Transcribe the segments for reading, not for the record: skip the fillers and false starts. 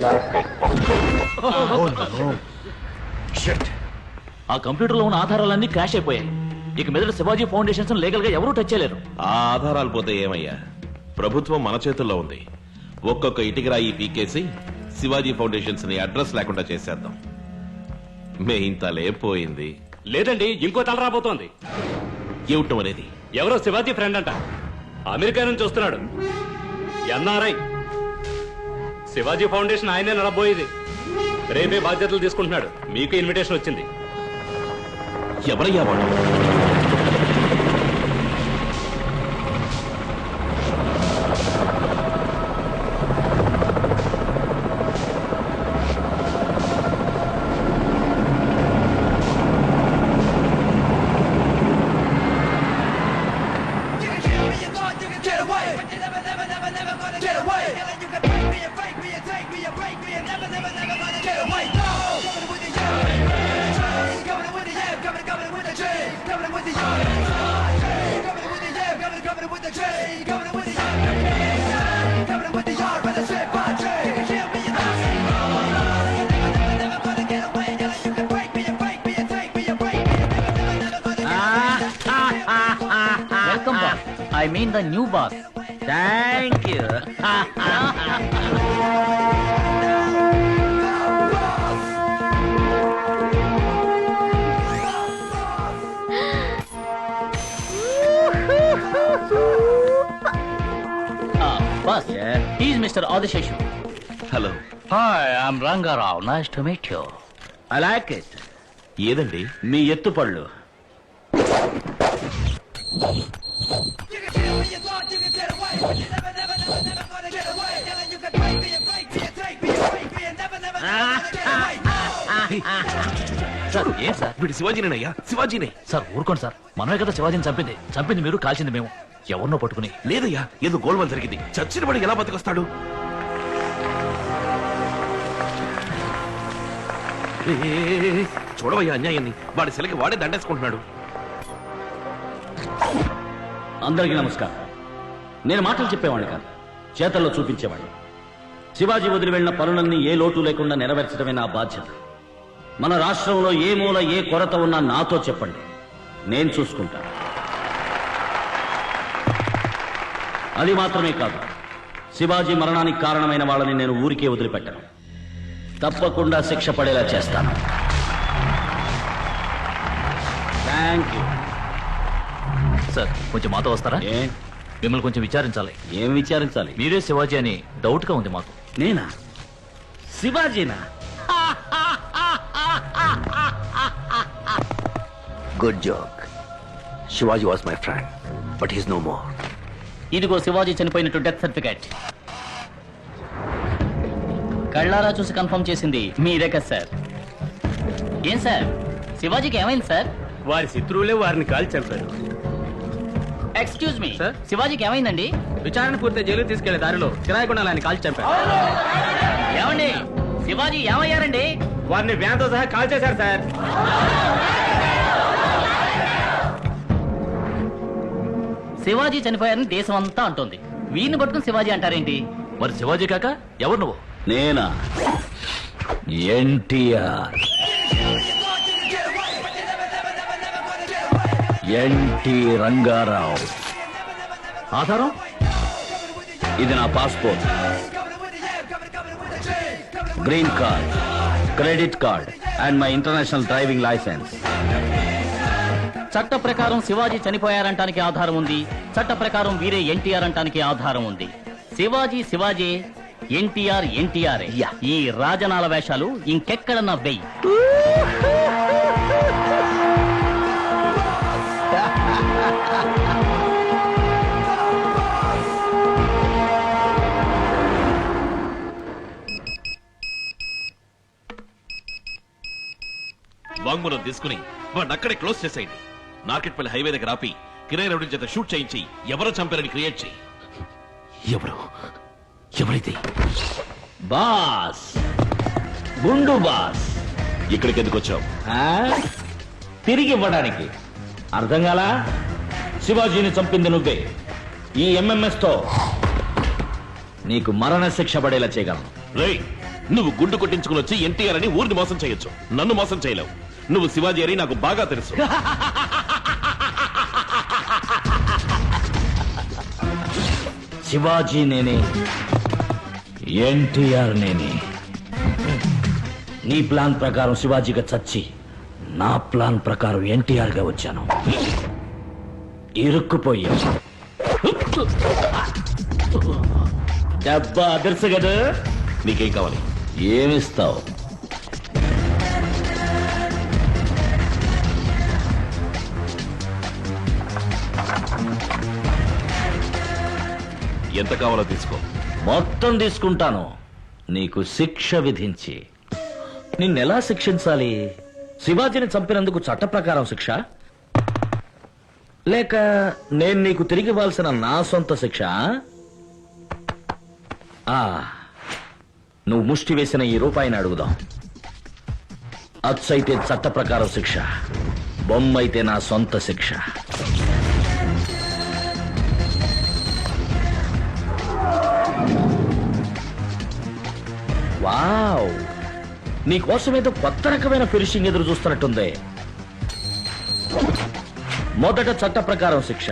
ఆ కంప్యూటర్ లో ఉన్న ఆధారాలన్నీ క్రాష్ అయిపోయాయి. ఇక మీద శివాజీ ఫౌండేషన్స్ లీగల్ గా ఎవరూ టచ్ చేయలేరు. ఆ ఆధారాలు పోతే ఏమయ్యా, ప్రభుత్వం మన చేతుల్లో ఉంది. ఒక్కొక్క ఇటుకరాయి పీకేసి శివాజీ ఫౌండేషన్స్ ని అడ్రస్ లేకుండా చేసేద్దాం. మెయిన్ తలే పోయింది. లేదండి, ఇంకో తల రాబోతోంది. ఏమిటం అనేది? ఎవరో శివాజీ ఫ్రెండ్ అంట, అమెరికా నుంచి వస్తున్నాడు. ఎన్ఆర్ఐ. శివాజీ ఫౌండేషన్ ఆయనే నడబోయేది. రేపే బాధ్యతలు తీసుకుంటున్నాడు. మీకు ఇన్విటేషన్ వచ్చింది. ఎవరయ్యా వాడు? Welcome boss. I mean the new boss. Thank you. Boss, he is Mr. Adisheshu. Hello. Hi, I'm Rangarao. Nice to meet you. I like it. ఏదండి? మీ ఎత్తుపళ్ళు. సార్ ఏం సార్? వీడు శివాజీనేనయ్యా, శివాజీనే. సార్ ఊరుకోండి సార్, మనమే కదా శివాజీని చంపింది మీరు, కాల్చింది మేము. ఎవరినో పట్టుకుని. లేదయ్యా, ఏదో గోల్మాల్ జరిగింది. చచ్చిన వాడు ఎలా బతికొస్తాడు? చూడవయ్యా అన్యాయాన్ని. వాడి శిలకి వాడే దండేసుకుంటున్నాడు. అందరికీ నమస్కారం. నేను మాటలు చెప్పేవాడిని కాదు, చేతల్లో చూపించేవాడిని. శివాజీ వదిలి వెళ్లిన పనులన్నీ ఏ లోటు లేకుండా నెరవేర్చడమే నా బాధ్యత. మన రాష్ట్రంలో ఏ మూల ఏ కొరత ఉన్నా నాతో చెప్పండి, నేను చూసుకుంటాను. అది మాత్రమే కాదు, శివాజీ మరణానికి కారణమైన వాళ్ళని నేను ఊరికే వదిలిపెట్టను. తప్పకుండా శిక్ష పడేలా చేస్తాను. Thank you. సార్ కొంచెం మాతో వస్తారా? మిమ్మల్ని కొంచెం విచారించాలి. ఏం విచారించాలి? మీరే శివాజీ అని డౌట్ గా ఉంది మాకు. నేనా? శివాజీనా? Good joke. Shivaji was my friend, but he's no more. ఇదిగో శివాజీ చనిపోయినట్టు డెత్ సర్టిఫికేట్. కళ్ళారా చూసి కన్ఫర్మ్ చేసింది మీరే కదా సార్? ఏం సార్, శివాజీకి ఏమైంది సార్? వారి శత్రువులే వారిని కాల్చి చంపారు. ఎక్స్క్యూజ్ మీ సార్, శివాజీకి ఏమైందండి? విచారణ పూర్తి జైలు తీసుకెళ్లే దారిలో కిరాయి ఆయన కాల్చి చంపారు. ఏమండి, శివాజీ ఏమయ్యారండి? వారిని వ్యాన్తో సహా కాల్ చేశారు సార్. శివాజీ చనిపోయారని దేశం అంతా అంటోంది. వీరిని పట్టుకుని శివాజీ అంటారేంటి? మరి శివాజీ కాక ఎవరు నువ్వు? నేనా? ఎన్టీఆర్. ఎన్టీ రంగారావు. ఆధారం? ఇది నా passport, green card, credit card and my international driving licence. చట్ట ప్రకారం శివాజీ చనిపోయారంటానికి ఆధారం ఉంది, చట్ట ప్రకారం వీరే ఎన్టీఆర్ అంటానికి ఆధారం ఉంది. శివాజీ శివాజీ, ఎన్టీఆర్ ఎన్టీఆర్. ఈ రాజనాల వేషాలు ఇంకెక్కడన్నా వెయ్యి. వాంగ్మూలం తీసుకుని వాడిని అక్కడే క్లోజ్ చేసేయండి. నార్కెట్పల్లి హైవే దగ్గర ఆపి కిరాయి రౌడీ చేత షూట్ చేయించి ఎవరో చంపారని క్రియేట్ చేయి. ఎవరైతే బాస్, గుండు బాస్. ఇక్కడికి ఎందుకు వచ్చావు? తిరిగి ఇవ్వడానికి. అర్థం కాలా? శివాజీని చంపింది నువ్వే. ఈ ఎంఎంఎస్ తో నీకు మరణ శిక్ష పడేలా చేయగలను. రేయ్, నువ్వు గుండు కొట్టించుకుని వచ్చి ఎన్టీఆర్ అని ఊరిని మోసం చేయొచ్చు, నన్ను మోసం చేయలేవు. నువ్వు శివాజీ అని నాకు బాగా తెలుసు. శివాజీ నేనే, ఎన్టీఆర్ నేనే. నీ ప్లాన్ ప్రకారం శివాజీగా చచ్చి, నా ప్లాన్ ప్రకారం ఎన్టీఆర్ గా వచ్చాను. ఇరుక్కుపోయా. దెబ్బ అదర్సు కదా. నీకేం కావాలి? ఏమిస్తావు? ఎంత కావాలో తీసుకో. మొత్తం తీసుకుంటాను, నీకు శిక్ష విధించి. నిన్నెలా శిక్షించాలి? శివాజీని చంపినందుకు చట్ట ప్రకారం శిక్ష, లేక నేను నీకు తిరిగి ఇవ్వాల్సిన నా సొంత శిక్ష? నువ్వు ముష్టి వేసిన ఈ రూపాయిని అడుగుదాం. అచ్చైతే చట్ట ప్రకారం శిక్ష, బొమ్మైతే నా సొంత శిక్ష. వావ్, నీకోసమేదో కొత్త రకమైన ఫినిషింగ్ ఎదురు చూస్తున్నట్టుంది. మొదట చట్ట ప్రకారం శిక్ష.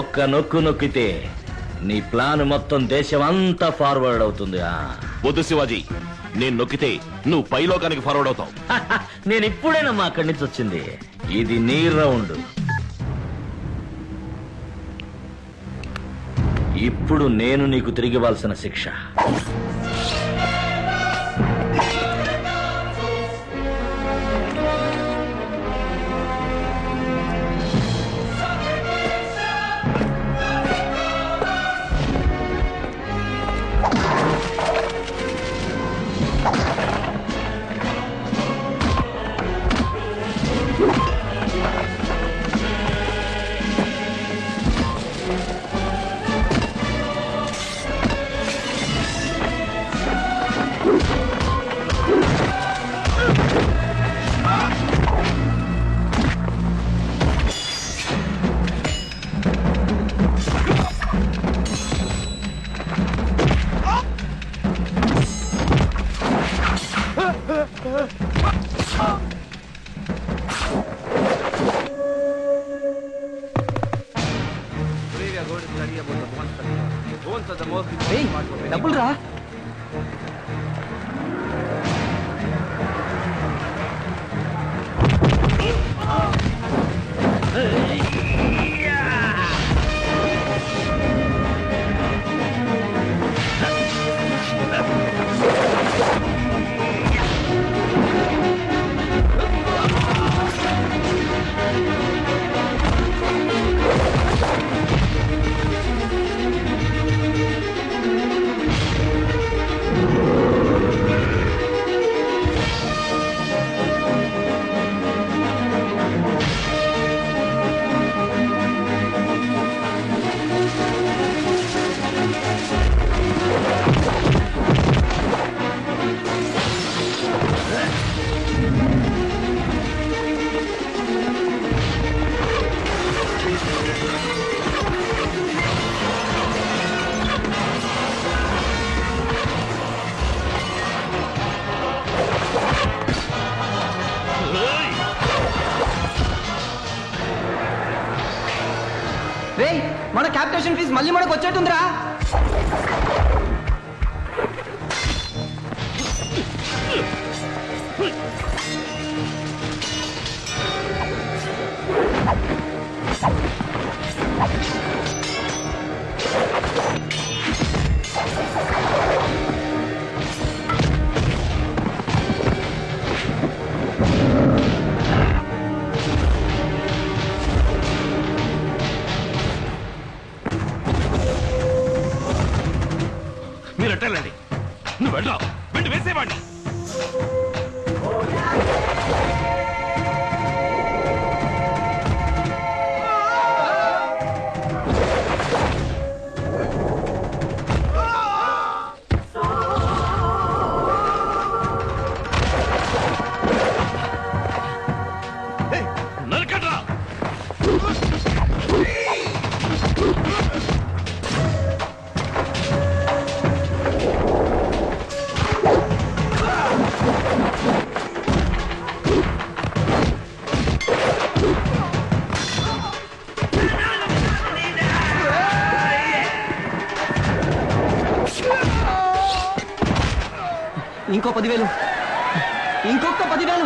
ఒక్క నొక్కు నొక్కితే నీ ప్లాన్ మొత్తం దేశం అంతా ఫార్వర్డ్ అవుతుంది. వద్దు శివాజీ, నేను నొక్కితే నువ్వు పైలోకానికి ఫార్వర్డ్ అవుతావు. నేను ఇప్పుడేనమ్మా అక్కడి నుంచి వచ్చింది. ఇది నీ రౌండ్. ఇప్పుడు నేను నీకు తిరిగి ఇవ్వాల్సిన శిక్ష. డబ్బులు రా. రే, మన క్యాపిటేషన్ ఫీజు మళ్ళీ మనకు వచ్చేట్టుందిరా. మీరు అట్టండి, నువ్వు వెళ్ళరా, వెంట వేసేవాడిని. నరకట్రా. ఇంకో 10,000. ఇంకొక 10,000.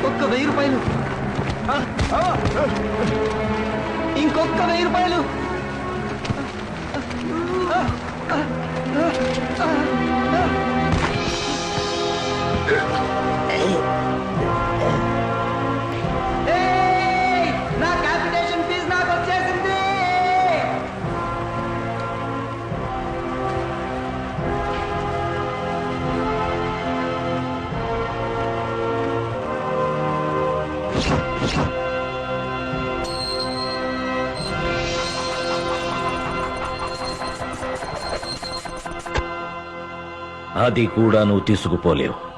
ఒక్క 1,000 రూపాయలు. ఇంకొక 1,000 రూపాయలు. నా క్యాపిటేషన్ ఫీజు నాకు వచ్చేసింది. అది కూడా నువ్వు తీసుకుపోలేవు.